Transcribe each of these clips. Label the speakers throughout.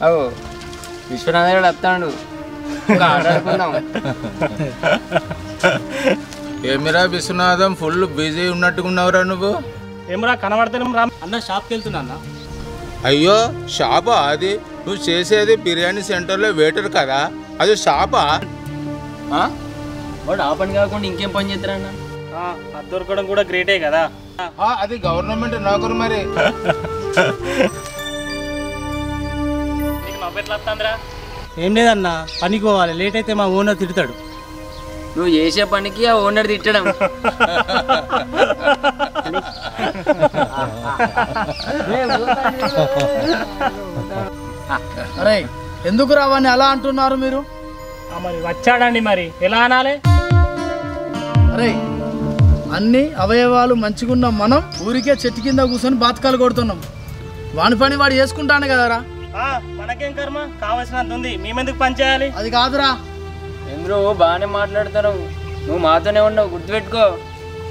Speaker 1: అవు విశ్వనాథ్ గారు వస్తాడు ఆడుకుందాం.
Speaker 2: ఏమిరా విశ్వనాథం ఫుల్ బిజీ ఉన్నట్టుకున్నావురా నువ్వు?
Speaker 3: ఏమరా కనబడతాను రా అన్న, షాప్కి వెళ్తున్నా అన్న.
Speaker 2: అయ్యో షాపా అది? నువ్వు చేసేది బిర్యానీ సెంటర్లో వెయిటర్ కదా, అది షాపా?
Speaker 1: వాడు ఆ పని కాకుండా ఇంకేం పని చేస్తారన్న?
Speaker 3: అది దొరకడం కూడా గ్రేటే కదా.
Speaker 2: అది గవర్నమెంట్ నౌకరు మరి.
Speaker 3: నీకు నవ్వెట్లా వస్తుందిరా? ఏం లేదన్నా, పనికి పోవాలి, లేట్ అయితే మా ఓనర్ తిడతాడు.
Speaker 1: నువ్వు చేసే పనికి ఆ ఓనర్ తిట్టడం.
Speaker 4: అరే ఎందుకు రావని అలా అంటున్నారు మీరు?
Speaker 3: మరి వచ్చాడండి, మరి ఎలా అనాలి?
Speaker 4: అరే అన్ని అవయవాలు మంచిగున్న మనం ఊరికే చెట్టు కింద కూర్చొని బాతకాలు కొడుతున్నాం. వాని పని వాడు చేసుకుంటాను కదరా.
Speaker 3: మనకేం కర్మ, కావాల్సినంత ఉంది, మేమెందుకు పని చేయాలి?
Speaker 4: అది కాదురా.
Speaker 1: ఎందుకు బాగానే మాట్లాడతారు, నువ్వు మాతోనే ఉండవు, గుర్తుపెట్టుకో.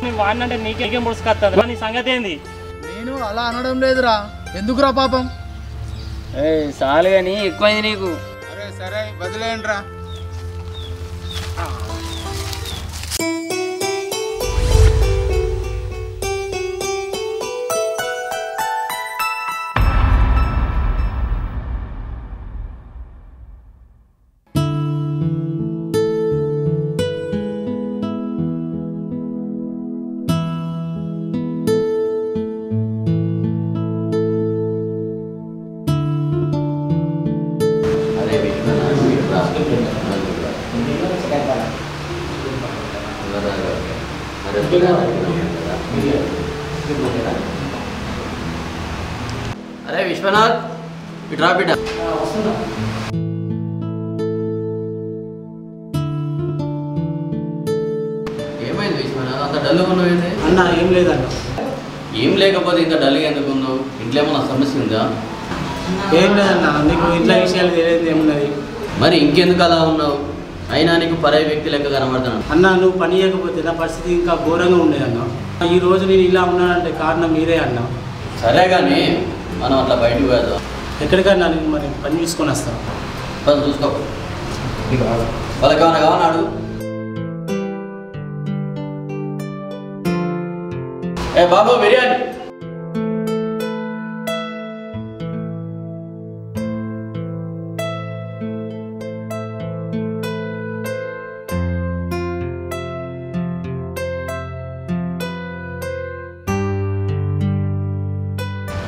Speaker 3: నువ్వు వాడినంటే నీకేం పుడుచుకొస్తుంది, నీ సంగతి ఏంది?
Speaker 4: నేను అలా అనడం లేదురా. ఎందుకురా పాపం?
Speaker 1: చాలు కానీ ఎక్కువైంది నీకు.
Speaker 2: అరే సరే వదిలేయండి రా.
Speaker 5: అరే విశ్వనాథ్ ఇట్రా బిడ్డ. ఏమైంది విశ్వనాథ్, అంత డల్గా ఉన్నావు? అయితే
Speaker 3: అన్న ఏం లేదన్న.
Speaker 5: ఏం లేకపోతే ఇంత డల్గా ఎందుకు ఉన్నావు? ఇంట్లో ఏమన్నా సమస్య ఉందా?
Speaker 3: ఏం లేదన్న, నీకు ఇంట్లో విషయాలు తెలియదు ఏమున్నది.
Speaker 5: మరి ఇంకెందుకు అలా ఉన్నావు? అయినా నీకు పరాయి వ్యక్తి లెక్క కనబడుతున్నాను.
Speaker 3: అన్న నువ్వు పని చేయకపోతే నా పరిస్థితి ఇంకా ఘోరంగా ఉండేదన్న. ఈ రోజు నేను ఇలా ఉన్నానంటే కారణం మీరే అన్న.
Speaker 5: సరే కానీ మనం అట్లా బయటకు పోదాం.
Speaker 3: ఎక్కడికన్నా నేను మరి పని చూసుకొని వస్తాను.
Speaker 5: పని చూసుకో, వాళ్ళకి ఏమన్నా కావన్నాడు. ఏ బాబు బిర్యానీ.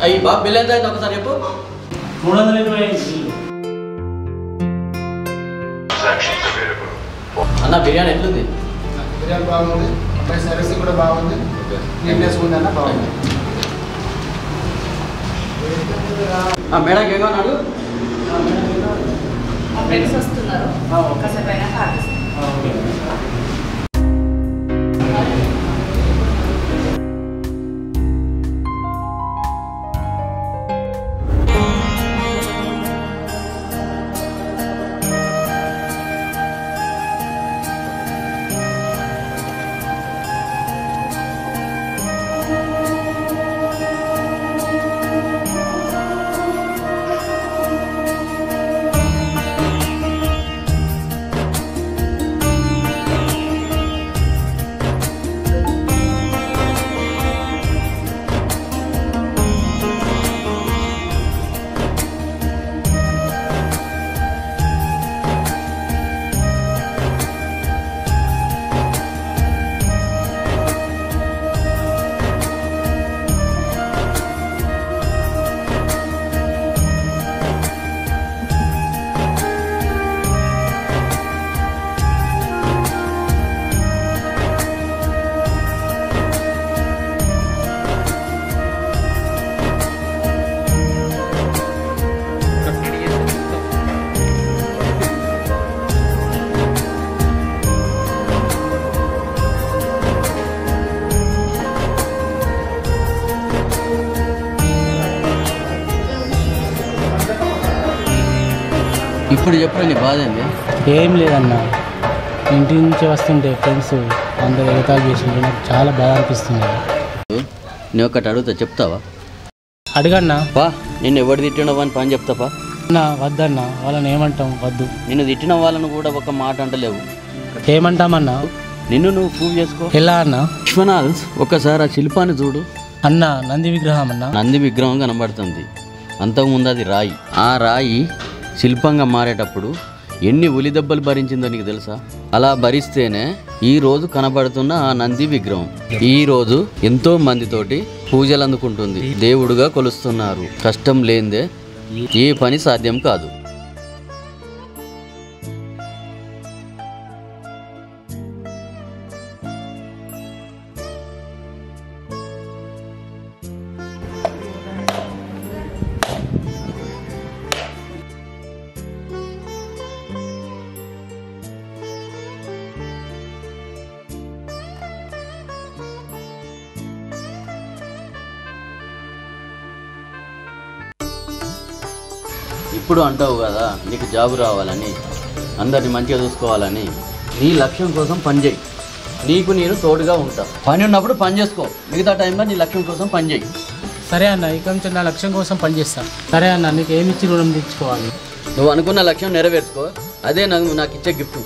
Speaker 5: అయ్యి బాబు బిల్ ఎంత అయింది ఒకసారి చెప్పు.
Speaker 3: 325
Speaker 5: అన్న బిర్యానీ ఎట్లుంది?
Speaker 4: బిర్యానీ బాగుంది, సర్వీస్ కూడా బాగుంది, నీట్నెస్ ఉంది అన్న, బాగుంది.
Speaker 5: మేడం ఏమన్నాడు?
Speaker 6: వస్తున్నారు ఒకసారి అయినా
Speaker 5: ఇప్పుడు చెప్పరా నీ బాధ ఏంది?
Speaker 3: ఏం లేదన్న, ఇంటి నుంచి వస్తుంటే ఫ్రెండ్స్ అందరూ ఎగతాలు చేసింటే నాకు చాలా బాధ అనిపిస్తుంది.
Speaker 5: నేను ఒకటి అడుగుతా, చెప్తావా?
Speaker 3: అడగన్నా.
Speaker 5: పా నిన్ను ఎవరు తిట్టినావు అని పని చెప్తాపా.
Speaker 3: అన్న వద్దన్న, వాళ్ళని ఏమంటాం? వద్దు.
Speaker 5: నిన్ను తిట్టిన వాళ్ళను కూడా ఒక మాట అంటలేవు.
Speaker 3: ఏమంటామన్నా?
Speaker 5: నిన్ను నువ్వు ప్రూవ్ చేసుకో.
Speaker 3: ఎలా అన్న?
Speaker 5: విశ్వనాథ్ ఒక్కసారి ఆ శిల్పాన్ని చూడు.
Speaker 3: అన్న నంది విగ్రహం అన్న.
Speaker 5: నంది విగ్రహం కనబడుతుంది. అంతకుముందు అది రాయి. ఆ రాయి శిల్పంగా మారేటప్పుడు ఎన్ని ఉలి దెబ్బలు భరించిందో నీకు తెలుసా? అలా భరిస్తేనే ఈ రోజు కనబడుతున్న ఆ నంది విగ్రహం ఈ రోజు ఎంతో మందితోటి పూజలు అందుకుంటుంది, దేవుడుగా కొలుస్తున్నారు. కష్టం లేనిదే ఏ పని సాధ్యం కాదు. ఇప్పుడు అంటావు కదా నీకు జాబ్ రావాలని, అందరిని మంచిగా చూసుకోవాలని. నీ లక్ష్యం కోసం పని చేయి. నీకు నేను తోడుగా ఉంటా. పని ఉన్నప్పుడు పని చేసుకో, మిగతా టైంలో నీ లక్ష్యం కోసం పని చేయి.
Speaker 3: సరే అన్న, ఇక నుంచి నా లక్ష్యం కోసం పనిచేస్తాను. సరే అన్న, నీకు ఏమి ఇచ్చి రుణం తెచ్చుకోవాలి?
Speaker 5: నువ్వు అనుకున్న లక్ష్యం నెరవేర్చుకో, అదే నాకు ఇచ్చే గిఫ్ట్.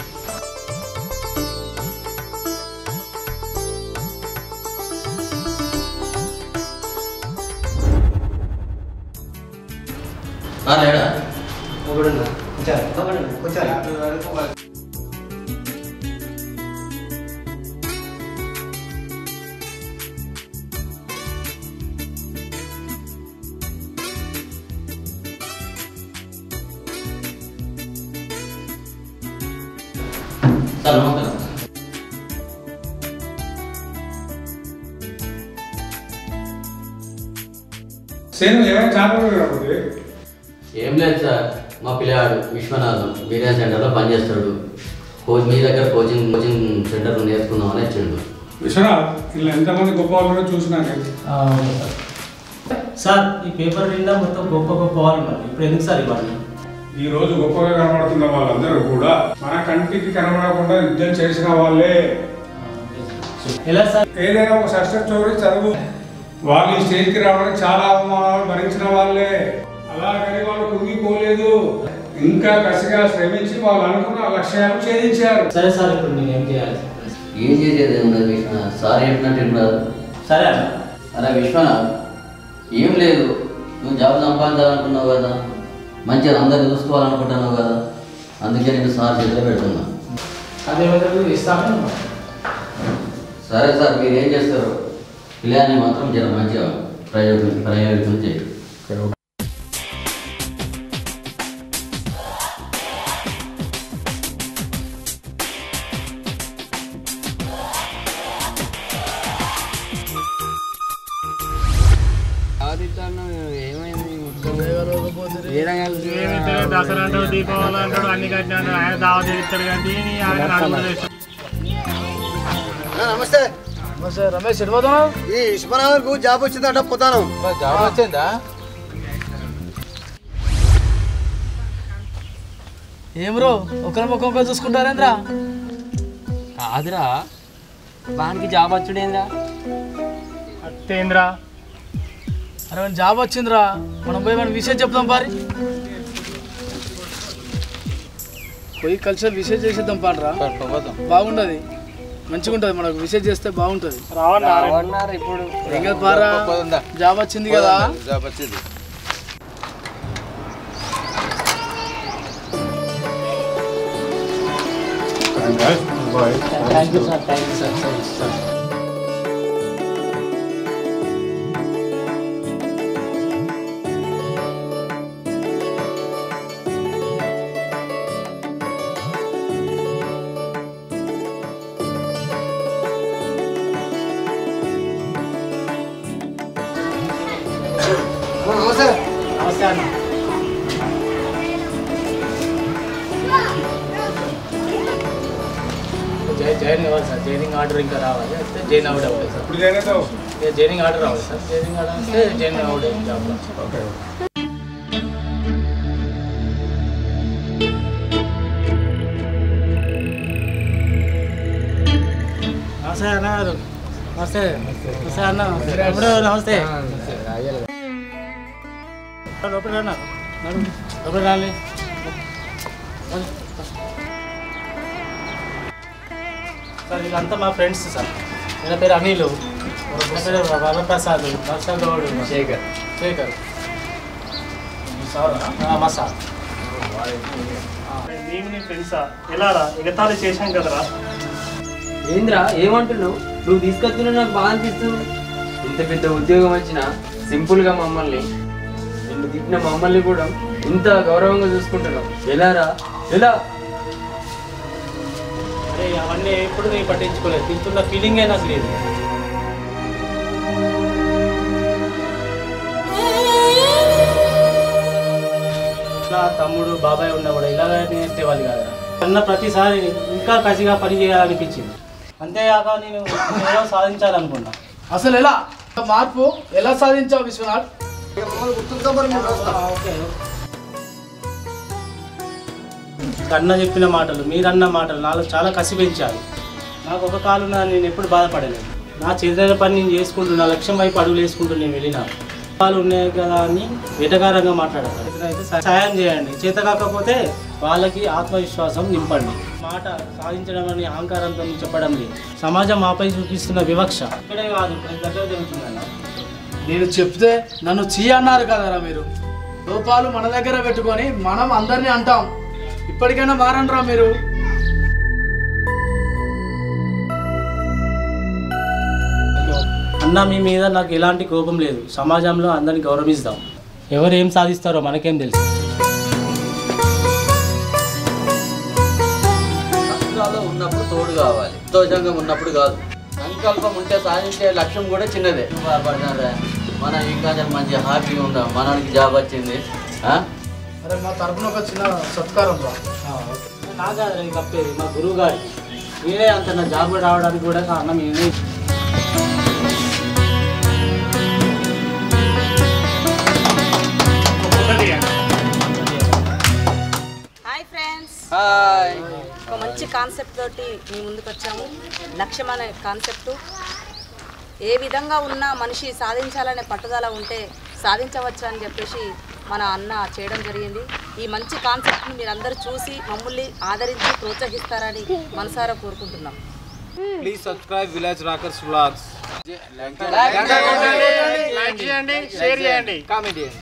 Speaker 5: లేడా ఏం లేదు సార్, మా పిల్లాడు విశ్వనాథం బిర్యానీ సెంటర్లో పనిచేస్తాడు. మీ దగ్గర కోచింగ్ సెంటర్ నేర్చుకుందామని వచ్చిండు.
Speaker 7: విశ్వనాథ్ ఇలా ఎంతమంది గొప్ప వాళ్ళు చూసినాక
Speaker 3: సార్ ఈ పేపర్ నిండా మొత్తం గొప్ప గొప్ప వాళ్ళు ఉన్నారు. ఇప్పుడు ఎందుకు సార్ ఇవ్వాలి?
Speaker 7: ఈ రోజు గొప్పగా కనబడుతున్న వాళ్ళందరూ కూడా మన కంటికి కనబడకుండా యుద్ధం చేసిన వాళ్ళే.
Speaker 3: ఎలా సార్?
Speaker 7: ఏదైనా ఒక సక్సెస్ స్టోరీ చదువు. వాళ్ళు ఈ స్టేజ్కి రావడానికి చాలా అవమానాలు భరించిన వాళ్ళే. అలాగని వాళ్ళు కుంగిపోలేదు, ఇంకా కసిగా శ్రమించి వాళ్ళు అనుకున్న లక్ష్యాలు ఛేదించారు.
Speaker 3: సరే సార్, ఇప్పుడు నేను ఏం చేయాలి?
Speaker 5: ఏం చేసేది ఏమున్నది విశ్వనాథ్, సార్ చెప్పినట్టు ఏమన్నారు.
Speaker 3: సరే అన్న.
Speaker 5: అలా విశ్వనాథ్ ఏం లేదు, నువ్వు జాబ్ సంపాదించాలనుకున్నావు కదా, మంచిగా అందరిని చూసుకోవాలనుకుంటున్నావు కదా, అందుకే నేను సార్ చేతిలో పెడుతున్నా.
Speaker 3: అదే విధంగా ఇస్తాను.
Speaker 5: సరే సార్, మీరు ఏం చేస్తారు? పిల్లాన్ని మాత్రం జర మంచిగా ప్రయోజనం చేయండి.
Speaker 8: దసరా అంటాడు, దీపావళి అంటాడు, అన్ని కట్టినాడు. ఆయన దావా చేస్తాడు కానీ
Speaker 9: నమస్తే.
Speaker 4: నమస్తే రమేష్, ఎడిపోతున్నావు?
Speaker 9: ఈ విశ్వనాథ్కు జాబ్ వచ్చిందంట, పోతాను.
Speaker 2: జాబ్ వచ్చిందా?
Speaker 4: ఏం బ్రో ఒకరి ముఖం చూసుకుంటారేంద్రా?
Speaker 1: కాదురా, వానికి జాబ్ వచ్చుడేంద్రా?
Speaker 8: అత్తేంద్రా.
Speaker 4: అరే జాబ్ వచ్చిందిరా, మనం పోయి మన విషయం చెప్తాం. పారి పోయి కల్చర్ విషయం చేసేద్దాం. పాడరా, బాగుంటుంది, మంచిగా ఉంటుంది. మనకు విషయం చేస్తే బాగుంటుంది.
Speaker 1: రావన్నారు ఇప్పుడు.
Speaker 4: ఏం కదా పారా, జాబ్ వచ్చింది కదా.
Speaker 2: జాబ్ వచ్చింది.
Speaker 3: Thank you sir, thank you sir.
Speaker 9: నమస్తే.
Speaker 3: నమస్తే అన్న. జాయినింగ్ అవ్వాలి సార్. జాయినింగ్ ఆర్డర్ ఇంకా రావాలి, అయితే జాయిన్ అవుట్ అవ్వాలి సార్.
Speaker 7: ఇప్పుడు చేయలేదు.
Speaker 3: జాయినింగ్ ఆర్డర్ రావాలి సార్. జాయినింగ్ ఆర్డర్ వస్తే జాయిన్ అవుట్ జాబ్లో. నమస్తే అన్న గారు. నమస్తే. నమస్తే అన్న. ఎప్పుడు నమస్తే. లోపల ఎప్పుడు రాలి సార్ వీళ్ళంతా మా ఫ్రెండ్స్ సార్. వీళ్ళ పేరు అనిల్, వీళ్ళ పేరు వరప్రసాద్, వర్షగౌడ్, శేఖర్. మా సార్
Speaker 8: మేము నీ ఫ్రెండ్సా ఎలారా ఎగతాళి చేశాం కదరా.
Speaker 1: ఏంద్రా ఏమంటున్నావు? నువ్వు తీసుకొస్తున్నా నాకు బాగా అనిపిస్తుంది. ఇంత పెద్ద ఉద్యోగం వచ్చినా సింపుల్గా మమ్మల్ని నిన్ను తిట్టిన మమ్మల్ని కూడా ఇంత గౌరవంగా చూసుకుంటున్నావు. ఎలారా ఎలా?
Speaker 3: అరే అవన్నీ ఎప్పుడు నేను పట్టించుకోలేదు. తింటున్న ఫీలింగే నాకు లేదు. నా తమ్ముడు బాబాయ్ ఉన్నా కూడా ఇలాగే నేర్చేవాళ్ళు కాదు. అన్న ప్రతిసారి ఇంకా కసిగా పని చేయాలనిపించింది. అంతేగాక నేను ఏదో సాధించాలనుకున్నా.
Speaker 4: అసలు ఎలా మార్పు ఎలా సాధించావు విశ్వనాథ్?
Speaker 3: అన్న చెప్పిన మాటలు, మీరన్న మాటలు నాలో చాలా కసి పెంచారు. నాకు ఒక కాలు నేను ఎప్పుడు బాధపడలేదు. నా చేతన పని నేను చేసుకుంటూ నా లక్ష్యం వైపు అడుగులు వేసుకుంటూ నేను వెళ్ళినా. వాళ్ళు ఉన్నాయి కదా అని వెటకారంగా మాట్లాడారు. అయితే సాయం చేయండి, చేత కాకపోతే వాళ్ళకి ఆత్మవిశ్వాసం నింపండి. మాట సాధించడం అని అహంకారంతో చెప్పడం లేదు. సమాజం మాపై చూపిస్తున్న వివక్ష ఇక్కడే కాదు ప్రతి దగ్గర జరుగుతుందన్న.
Speaker 4: నేను చెప్తే నన్ను చీ అన్నారు కదరా మీరు. లోపాలు మన దగ్గర పెట్టుకొని మనం అందరినీ అంటాం. ఇప్పటికైనా మారండిరా మీరు.
Speaker 3: అన్న మీ మీద నాకు ఎలాంటి కోపం లేదు. సమాజంలో అందరిని గౌరవిస్తాం. ఎవరు ఏం సాధిస్తారో మనకేం తెలుసు.
Speaker 5: కష్టాల్లో ఉన్నప్పుడు తోడు కావాలి, సంతోషంగా ఉన్నప్పుడు కాదు. సంకల్పం ఉంటే సాధించే లక్ష్యం కూడా చిన్నదే. బాధపడినారా మనం ఇంకా మంచి హ్యాపీగా ఉందాం. మనకి జాబ్ వచ్చింది.
Speaker 4: అరే మా తరపున ఒక చిన్న సత్కారం రా.
Speaker 3: నాగా తప్పేది మా గురువు గారి. నేనే అంత నా జాబ్ రావడానికి కూడా కారణం నేనే.
Speaker 6: Hi friends,
Speaker 5: hi.
Speaker 6: ఒక మంచి కాన్సెప్ట్ తోటి మీ ముందుకు వచ్చాము. లక్ష్యం అనే కాన్సెప్ట్. ఏ విధంగా ఉన్నా మనిషి సాధించాలనే పట్టుదల ఉంటే సాధించవచ్చు అని చెప్పేసి మన అన్న చేయడం జరిగింది. ఈ మంచి కాన్సెప్ట్ని మీరందరూ చూసి మమ్మల్ని ఆదరించి ప్రోత్సహిస్తారని మనసారా కోరుకుంటున్నాం.
Speaker 2: Please subscribe village rockers vlogs.
Speaker 8: Like చేయండి, షేర్ చేయండి, కామెంట్ చేయండి.